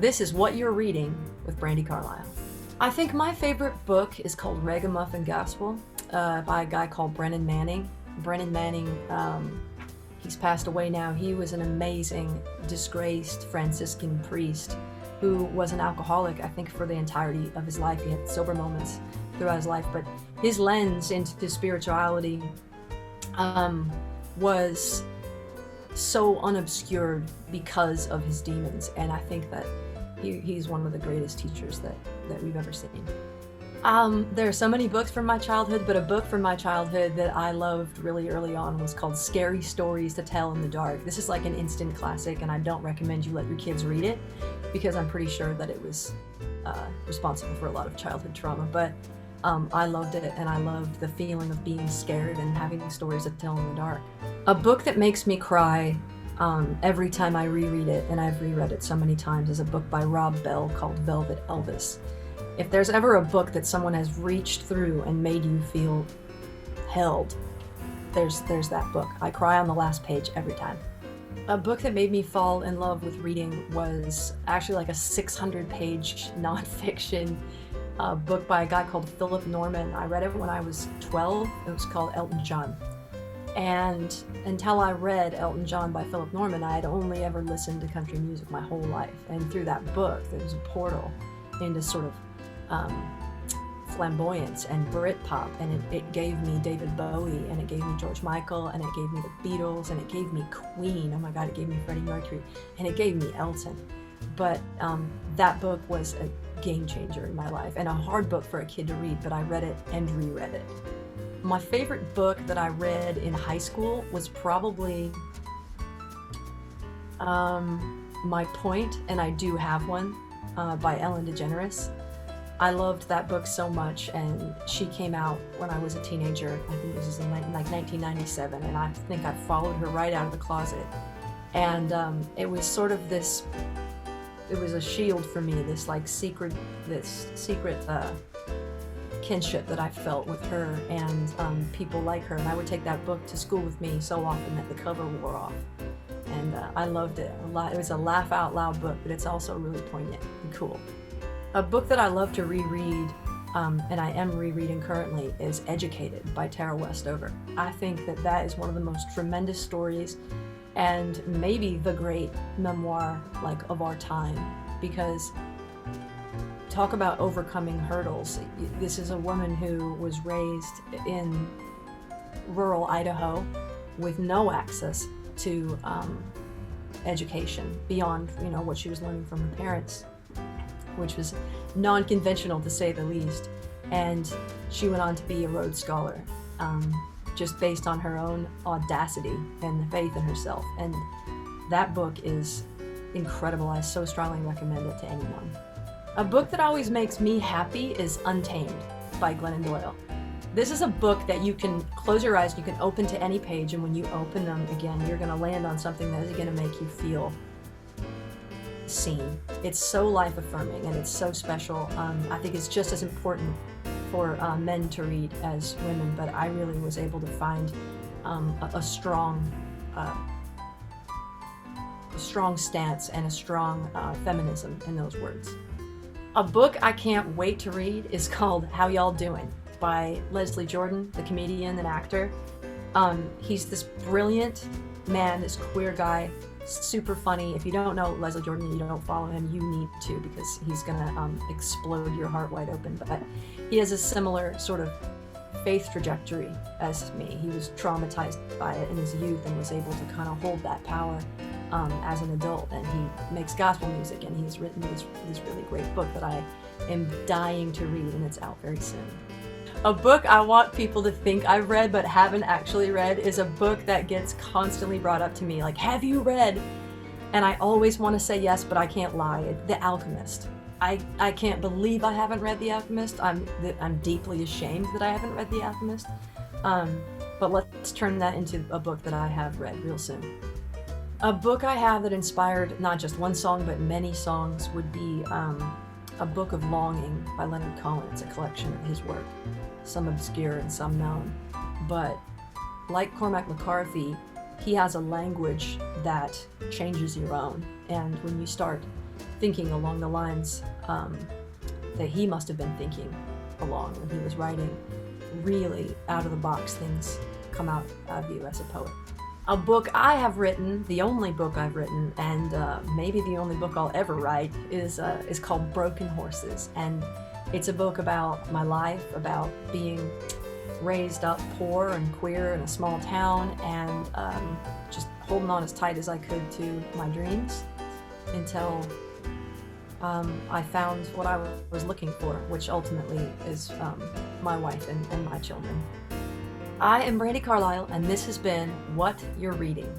This is What You're Reading with Brandi Carlile. I think my favorite book is called Ragamuffin Gospel by a guy called Brennan Manning. Brennan Manning, he's passed away now. He was an amazing, disgraced Franciscan priest who was an alcoholic, I think, for the entirety of his life. He had sober moments throughout his life, but his lens into spirituality was so unobscured because of his demons, and I think that he's one of the greatest teachers that we've ever seen. There are so many books from my childhood, but a book from my childhood that I loved really early on was called Scary Stories to Tell in the Dark. This is like an instant classic, and I don't recommend you let your kids read it because I'm pretty sure that it was responsible for a lot of childhood trauma, but I loved it, and I loved the feeling of being scared and having stories to tell in the dark. A book that makes me cry every time I reread it, and I've reread it so many times, is a book by Rob Bell called Velvet Elvis. If there's ever a book that someone has reached through and made you feel held, there's that book. I cry on the last page every time. A book that made me fall in love with reading was actually like a 600-page nonfiction book by a guy called Philip Norman. I read it when I was 12. It was called Elton John. And until I read Elton John by Philip Norman, I had only ever listened to country music my whole life. And through that book, there was a portal into sort of flamboyance and Britpop, and it gave me David Bowie, and it gave me George Michael, and it gave me the Beatles, and it gave me Queen. Oh my God, it gave me Freddie Mercury, and it gave me Elton. But that book was a game changer in my life, and a hard book for a kid to read, but I read it and reread it. My favorite book that I read in high school was probably My Point, and I Do Have One, by Ellen DeGeneres. I loved that book so much, and she came out when I was a teenager. I think this was in like 1997, and I think I followed her right out of the closet. And it was sort of this, it was a shield for me, this secret kinship that I felt with her and people like her. And I would take that book to school with me so often that the cover wore off. And I loved it a lot. It was a laugh out loud book, but it's also really poignant and cool. A book that I love to reread, and I am rereading currently, is Educated by Tara Westover. I think that is one of the most tremendous stories, and maybe the great memoir of our time, because talk about overcoming hurdles. This is a woman who was raised in rural Idaho with no access to education beyond what she was learning from her parents, which was non-conventional to say the least. And she went on to be a Rhodes Scholar, just based on her own audacity and the faith in herself. And that book is incredible. I so strongly recommend it to anyone. A book that always makes me happy is Untamed by Glennon Doyle. This is a book that you can close your eyes, you can open to any page, and when you open them again, you're going to land on something that is going to make you feel seen. It's so life-affirming, and it's so special. I think it's just as important for men to read as women, but I really was able to find a strong stance and a strong feminism in those words. A book I can't wait to read is called How Y'all Doing by Leslie Jordan, the comedian and actor. He's this brilliant man, this queer guy, super funny. If you don't know Leslie Jordan and you don't follow him, you need to, because he's gonna explode your heart wide open. But he has a similar sort of faith trajectory as me. He was traumatized by it in his youth and was able to kind of hold that power as an adult, and he makes gospel music, and he's written this really great book that I am dying to read, and it's out very soon. A book I want people to think I've read but haven't actually read is a book that gets constantly brought up to me, like, have you read? And I always want to say yes, but I can't lie. The Alchemist. I can't believe I haven't read The Alchemist. I'm deeply ashamed that I haven't read The Alchemist. But let's turn that into a book that I have read real soon. A book I have that inspired not just one song but many songs would be A Book of Longing by Leonard Cohen. It's a collection of his work, some obscure and some known. But like Cormac McCarthy, he has a language that changes your own. And when you start thinking along the lines that he must have been thinking along when he was writing. Really out of the box things come out of you as a poet. A book I have written, the only book I've written, and maybe the only book I'll ever write, is called Broken Horses. And it's a book about my life, about being raised up poor and queer in a small town, and just holding on as tight as I could to my dreams until I found what I was looking for, which ultimately is my wife and my children. I am Brandi Carlile, and this has been What You're Reading.